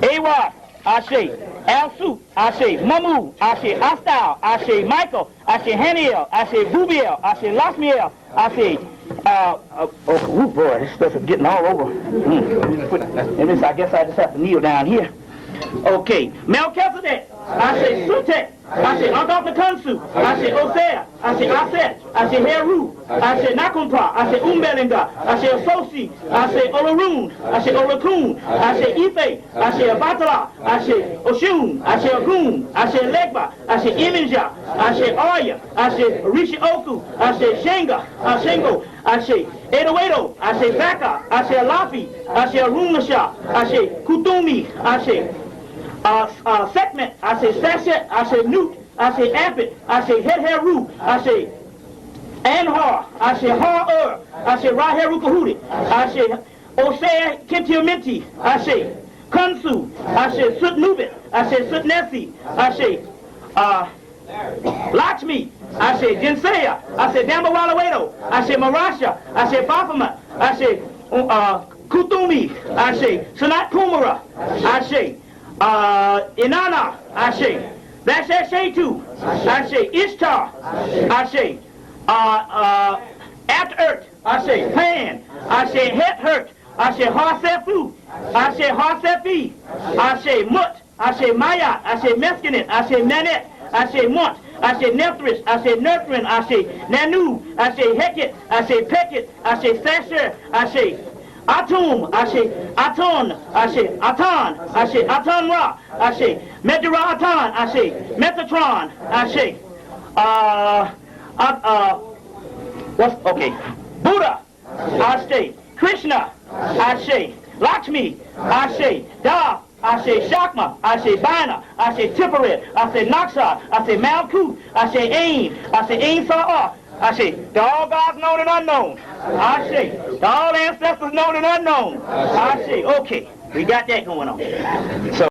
Awad, Ashe, Al-Su, Ashe, Mamu, Ashe, Astal, Ashe, Michael, Ashe, Haniel, Ashe, Bubiel, Ashe, Lasmiel, Ashe, oh boy, this stuff is getting all over. And this, I guess I just have to kneel down here. Okay, Melchizedek, Ashe, Sutek, Ashe, Adolpha Kansu, Ashe, Osea, Ashe, Aset, Ashe, Heru, Ashe, Nakumpa, Ashe, Umbelinga, Ashe, Ososi, Ashe, Olarun, Ashe, Olakun, Ashe, Ife, Ashe, Abatala, Ashe, Oshun, Ashe, Agun, Ashe, Legba, Ashe, Iminja, Ashe, Oya, Ashe, Rishi Oku, Ashe, Shenga, Ashengo, Ashe, Edoedo, Ashe, Baka, Ashe, Lafi, Ashe, Arumasha, Ashe, Kutumi, Ashe, Sekmet, Ashe, Seshet, Ashe, Newt, Ashe, Ampit, Ashe, Heru, Ashe, Anhar, Ashe, Har-Ur, Ashe, Raheru Kahudi, Ashe, Osea, Kentiaminti, Ashe, Kunsu, Ashe, Sutnubit, Ashe, Sutnesi, Ashe, Lakshmi, Ashe, Jinsea, Ashe, Dambawalawedo, Ashe, Marasha, Ashe, Baphomet, Ashe, Kutumi, Ashe, Sanat Kumara, Ashe, Inanna, Ashe, Vashe Shetu, Ashe, Ishtar, Ashe, At-Ert, Ashe, Pan, Ashe, Het-Hurt, Ashe, Harsefu, Ashe, Harsefi, Ashe, Mut, Ashe, Mayat, Ashe, Meskinit, Ashe, Manet, Ashe, Mont, Ashe, Nephthris, Ashe, Nerthrin, Ashe, Nanu, Ashe, Heket, Ashe, Peket, Ashe, Sasher, Ashe, Atum, Ashe, Aton, Ashe, Atan, Ashe, Atan Ra, Ashe, Medra Atan, Ashe, Metatron, Ashe, Buddha, Ashe, Krishna, Ashe, Lakshmi, Ashe, Da, Ashe, Shakma, Ashe, Bina, Ashe, Tiferet, Ashe, Naksha, Ashe, Malkut, Ashe, Ain, Ashe, Ain Sa'ah, Ashe, to all gods known and unknown. Ashe, to all ancestors known and unknown. Ashe, okay, we got that going on. So.